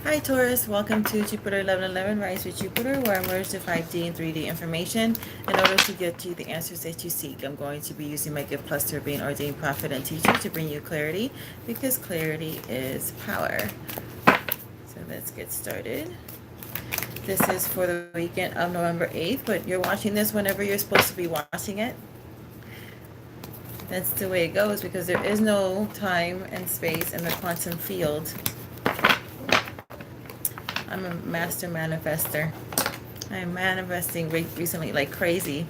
Hi Taurus, welcome to Jupiter 1111 Rise with Jupiter, where I merge the 5D and 3D information in order to get you the answers that you seek. I'm going to be using my gift plus to being ordained prophet and teacher to bring you clarity, because clarity is power. So let's get started. This is for the weekend of November 8th, but you're watching this whenever you're supposed to be watching it. That's the way it goes, because there is no time and space in the quantum field. I'm a master manifester. I'm manifesting recently like crazy.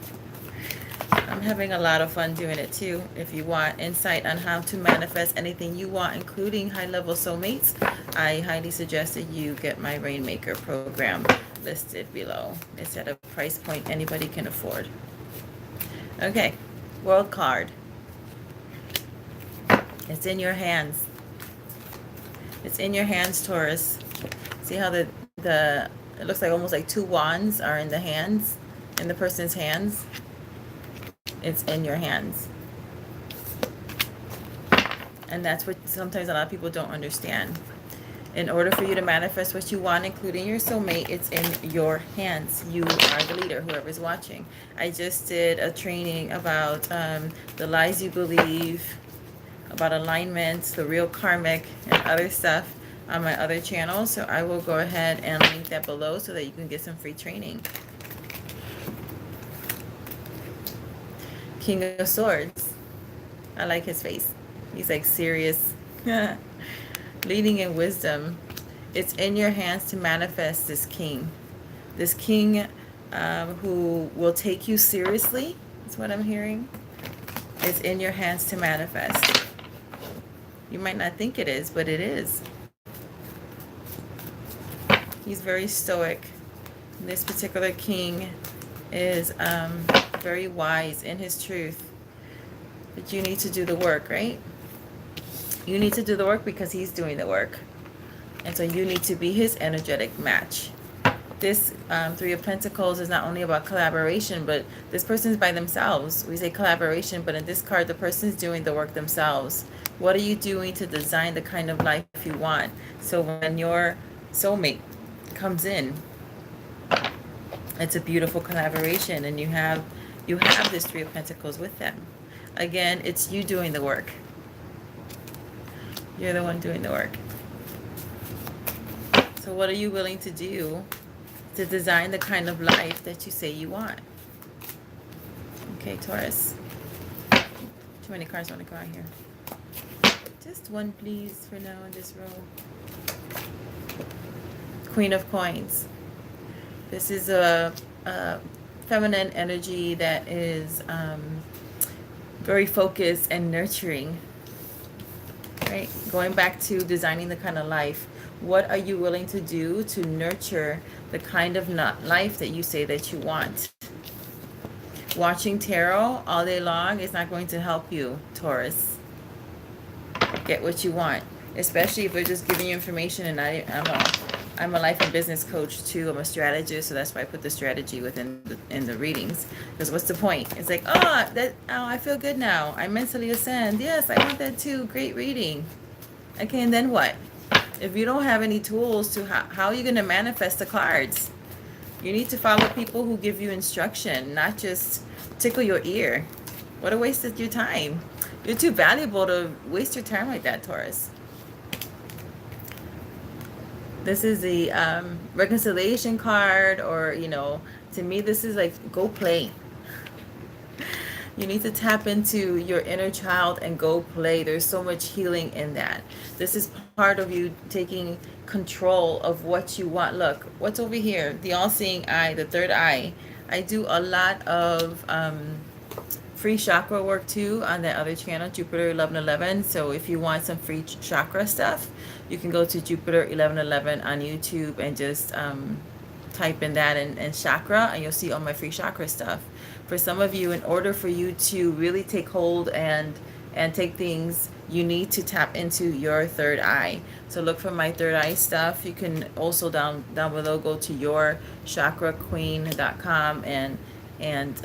I'm having a lot of fun doing it too. If you want insight on how to manifest anything you want, including high-level soulmates, I highly suggest that you get my Rainmaker program listed below. It's at a price point anybody can afford. Okay, World card. It's in your hands. It's in your hands, Taurus. See how the it looks like almost like two wands are in the hands, in the person's hands. It's in your hands. And that's what sometimes a lot of people don't understand. In order for you to manifest what you want, including your soulmate, it's in your hands. You are the leader, whoever's watching. I just did a training about the lies you believe, about alignments, the real karmic, and other stuff on my other channel, so I will go ahead and link that below so that you can get some free training. King of Swords. I like his face. He's like serious. Leading in wisdom. It's in your hands to manifest this king. This king who will take you seriously, is what I'm hearing. It's in your hands to manifest. You might not think it is, but it is. He's very stoic. This particular king is very wise in his truth. But you need to do the work, right? You need to do the work because he's doing the work. And so you need to be his energetic match. This Three of Pentacles is not only about collaboration, but this person's by themselves. We say collaboration, but in this card, the person's doing the work themselves. What are you doing to design the kind of life you want? So when your soulmate comes in, it's a beautiful collaboration, and you have this Three of Pentacles with them. Again, it's you doing the work. You're the one doing the work. So what are you willing to do to design the kind of life that you say you want? Okay, Taurus. Too many cards want to go out here. Just one, please, for now in this row. Queen of Coins. This is a feminine energy that is very focused and nurturing. Right? Going back to designing the kind of life. What are you willing to do to nurture the kind of life that you say that you want? Watching tarot all day long is not going to help you, Taurus. Get what you want. Especially if they're just giving you information, and I'm a life and business coach too. I'm a strategist, so that's why I put the strategy within the readings. Because what's the point? It's like, I feel good now. I mentally ascend. Yes, I want that too. Great reading. Okay, and then what? If you don't have any tools to how are you going to manifest the cards? You need to follow people who give you instruction, not just tickle your ear. What a waste of your time. You're too valuable to waste your time like that, Taurus. This is the reconciliation card, or, to me, this is like, go play. You need to tap into your inner child and go play. There's so much healing in that. This is part of you taking control of what you want. Look, what's over here? The all-seeing eye, the third eye. I do a lot of free chakra work too on that other channel, Jupiter 1111. So if you want some free chakra stuff, you can go to Jupiter 1111 on YouTube and just type in that and chakra, and you'll see all my free chakra stuff. For some of you, in order for you to really take hold and take things, you need to tap into your third eye. So look for my third eye stuff. You can also down below go to yourchakraqueen.com, and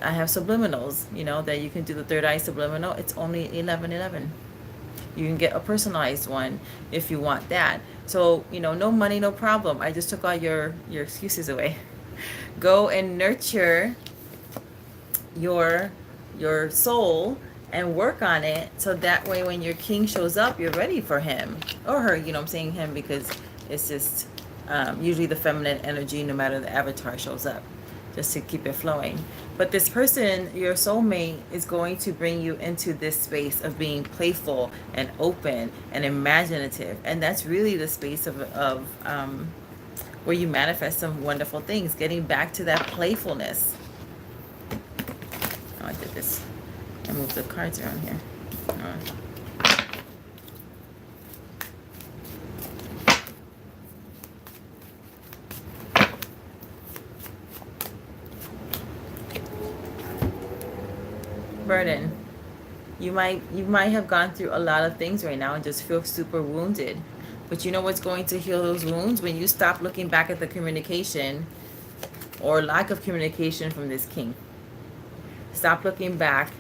I have subliminals, that you can do the third eye subliminal. It's only 1111. You can get a personalized one if you want that. So, you know, no money, no problem. I just took all your excuses away. Go and nurture your soul and work on it, so that way when your king shows up, you're ready for him or her. You know, I'm saying him because it's just usually the feminine energy, no matter the avatar shows up, just to keep it flowing. But this person, your soulmate, is going to bring you into this space of being playful and open and imaginative, and that's really the space of where you manifest some wonderful things, getting back to that playfulness. Oh, I did this. I moved the cards around here. Burden. You might have gone through a lot of things right now and just feel super wounded. But you know what's going to heal those wounds? When you stop looking back at the communication or lack of communication from this king. Stop looking back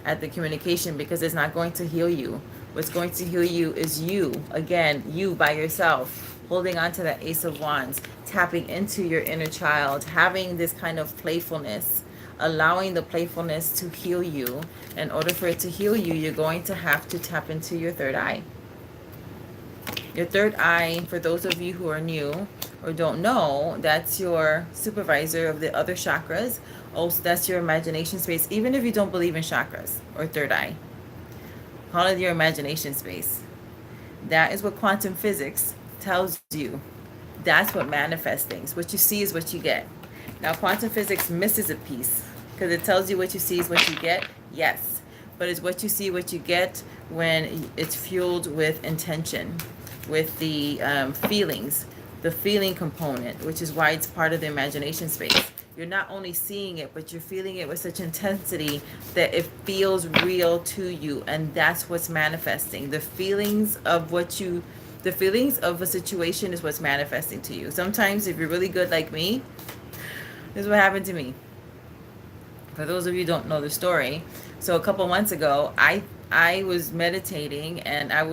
at the communication, because it's not going to heal you. What's going to heal you is you. Again, you by yourself, holding on to that Ace of Wands, tapping into your inner child, having this kind of playfulness, allowing the playfulness to heal you. In order for it to heal you, you're going to have to tap into your third eye. Your third eye, for those of you who are new or don't know, that's your supervisor of the other chakras. Also, that's your imagination space. Even if you don't believe in chakras or third eye, call it your imagination space. That is what quantum physics tells you. That's what manifests things. What you see is what you get. Now, quantum physics misses a piece, because it tells you what you see is what you get. Yes, but it's what you see, what you get when it's fueled with intention, with the feelings, the feeling component, which is why it's part of the imagination space. You're not only seeing it, but you're feeling it with such intensity that it feels real to you. And that's what's manifesting. The feelings of a situation is what's manifesting to you. Sometimes if you're really good like me, this is what happened to me. For those of you who don't know the story, so a couple months ago, I was meditating, and I'm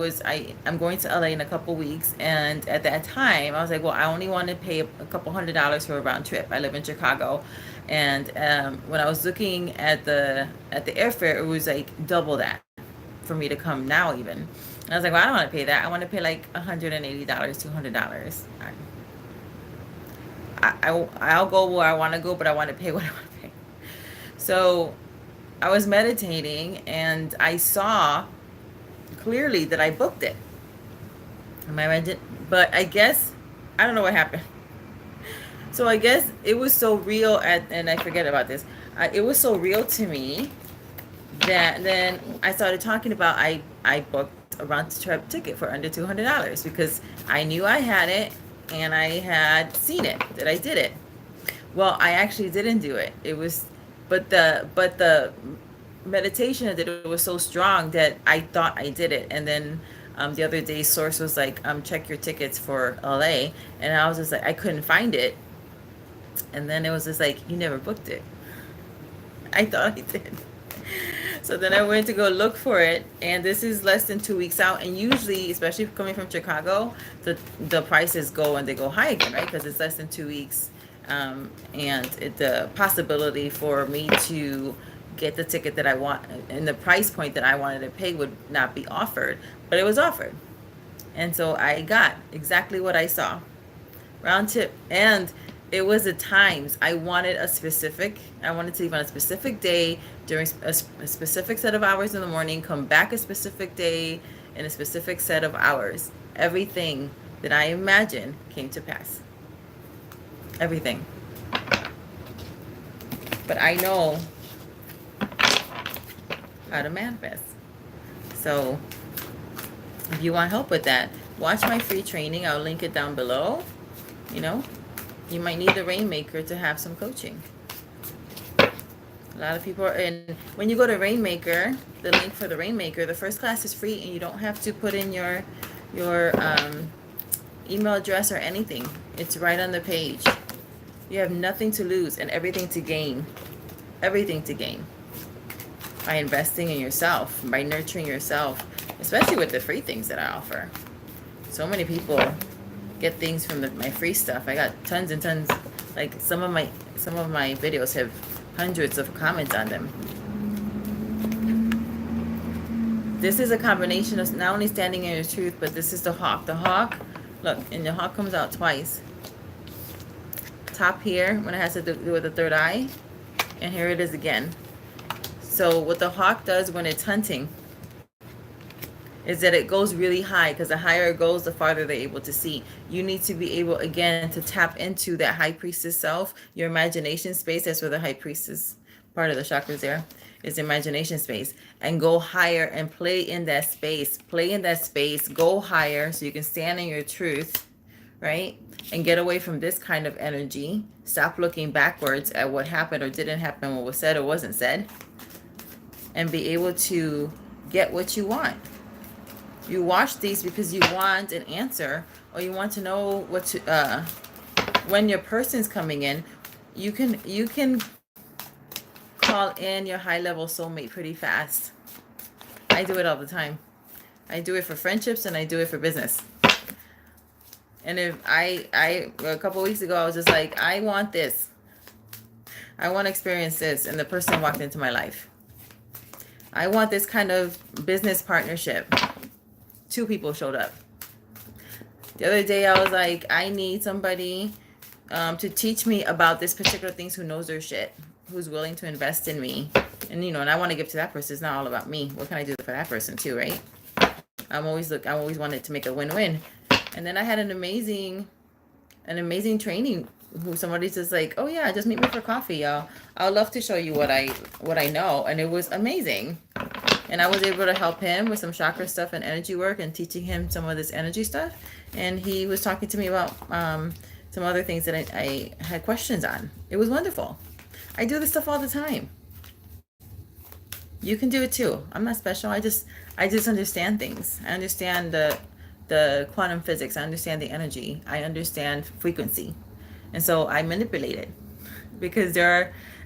going to LA in a couple weeks, and at that time I was like, well, I only want to pay a couple $100s for a round trip. I live in Chicago, and when I was looking at the airfare, it was like double that for me to come now even. And I was like, well, I don't want to pay that. I want to pay like $180, $200. I'll go where I want to go, but I want to pay what I want to pay. So I was meditating, and I saw clearly that I booked it. But I guess, I don't know what happened. So I guess it was so real, and I forget about this. It was so real to me that then I started talking about I booked a round trip ticket for under $200 because I knew I had it, and I had seen it, that I did it. Well, I actually didn't do it. It was, but the meditation I did, it was so strong that I thought I did it. And then the other day, Source was like, check your tickets for LA. And I was just like, I couldn't find it. And then it was just like, you never booked it. I thought I did. So then I went to go look for it, and this is less than 2 weeks out. And usually, especially coming from Chicago, the prices go and they go high again, right? Because it's less than 2 weeks. And the possibility for me to get the ticket that I want and the price point that I wanted to pay would not be offered, but it was offered. And so I got exactly what I saw. Round trip. And it was at times I wanted to leave on a specific day during a specific set of hours in the morning, come back a specific day in a specific set of hours. Everything that I imagined came to pass. Everything. But I know how to manifest. So if you want help with that, watch my free training. I'll link it down below. You know, you might need the Rainmaker to have some coaching. A lot of people are in. When you go to Rainmaker, the link for the Rainmaker, the first class is free, and you don't have to put in your email address or anything. It's right on the page. You have nothing to lose and everything to gain. Everything to gain by investing in yourself, by nurturing yourself, especially with the free things that I offer. So many people get things from my free stuff. I got tons and tons. Like some of my videos have hundreds of comments on them. This is a combination of not only standing in your truth, but this is the hawk. The hawk, look, and the hawk comes out twice. Top here, when it has to do with the third eye, and here it is again. So what the hawk does when it's hunting is that it goes really high, because the higher it goes, the farther they're able to see. You need to be able, again, to tap into that high priestess self, your imagination space. That's where the high priestess part of the chakras there is, imagination space, and go higher and play in that space. Play in that space, go higher so you can stand in your truth, right? And get away from this kind of energy. Stop looking backwards at what happened or didn't happen, what was said or wasn't said, and be able to get what you want. You watch these because you want an answer, or you want to know what to, when your person's coming in. You can call in your high-level soulmate pretty fast. I do it all the time. I do it for friendships and I do it for business. And if I a couple of weeks ago, I was just like, I want this. I want to experience this. And the person walked into my life. I want this kind of business partnership. 2 people showed up. The other day, I was like, I need somebody to teach me about this particular things, who knows their shit, who's willing to invest in me. And, and I want to give to that person. It's not all about me. What can I do for that person too, right? I always wanted to make a win-win. And then I had an amazing training, who somebody's just like, oh yeah, just meet me for coffee, y'all. I'd love to show you what I know. And it was amazing. And I was able to help him with some chakra stuff and energy work, and teaching him some of this energy stuff. And he was talking to me about some other things that I had questions on. It was wonderful. I do this stuff all the time. You can do it too. I'm not special. I just understand things. I understand the quantum physics. I understand the energy. I understand frequency. And so I manipulate it, because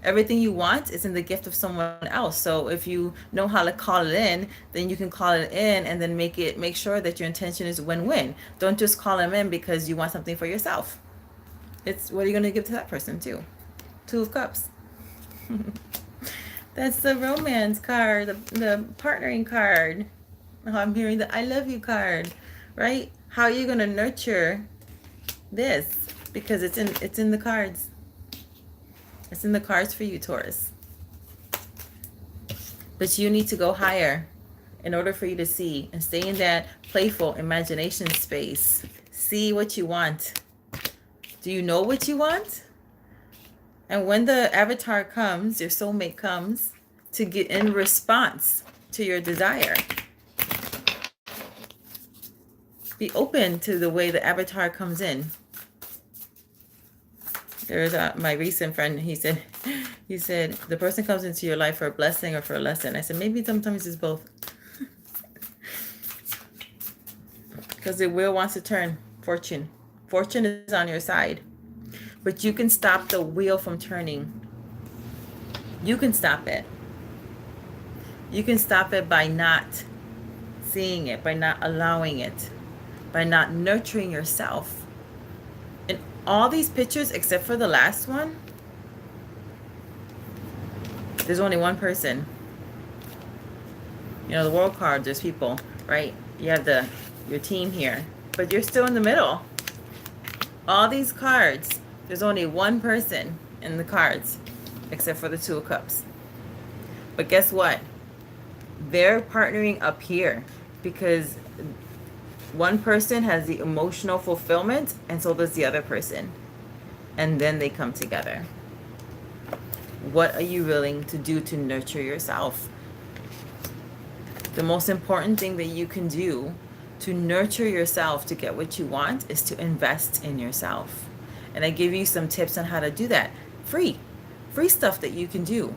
everything you want is in the gift of someone else. So if you know how to call it in, then you can call it in, and then make sure that your intention is win-win. Don't just call them in because you want something for yourself. It's what are you going to give to that person too? 2 of Cups. That's the romance card, the partnering card. Oh, I'm hearing the I love you card, right? How are you going to nurture this? Because it's in the cards. It's in the cards for you, Taurus. But you need to go higher in order for you to see, and stay in that playful imagination space. See what you want. Do you know what you want? And when the avatar comes, your soulmate comes to get in response to your desire, be open to the way the avatar comes in. There's my recent friend. He said the person comes into your life for a blessing or for a lesson. I said maybe sometimes it's both, because the wheel wants to turn. Fortune is on your side, but you can stop the wheel from turning. You can stop it. You can stop it by not seeing it, by not allowing it, by not nurturing yourself. In all these pictures, except for the last one, there's only one person. The world card, there's people, right? You have your team here, but you're still in the middle. All these cards, there's only one person in the cards, except for the 2 of Cups. But guess what? They're partnering up here, because one person has the emotional fulfillment, and so does the other person. And then they come together. What are you willing to do to nurture yourself? The most important thing that you can do to nurture yourself to get what you want is to invest in yourself. And I give you some tips on how to do that. Free stuff that you can do.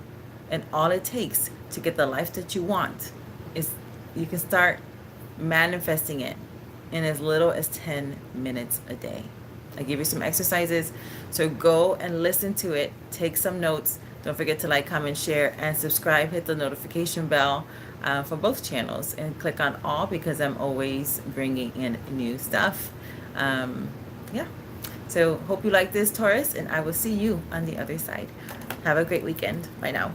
And all it takes to get the life that you want is you can start manifesting it in as little as 10 minutes a day. I give you some exercises, so go and listen to it. Take some notes. Don't forget to like, comment, share, and subscribe. Hit the notification bell for both channels, and click on all, because I'm always bringing in new stuff. yeah. So hope you like this, Taurus, and I will see you on the other side. Have a great weekend. Bye now.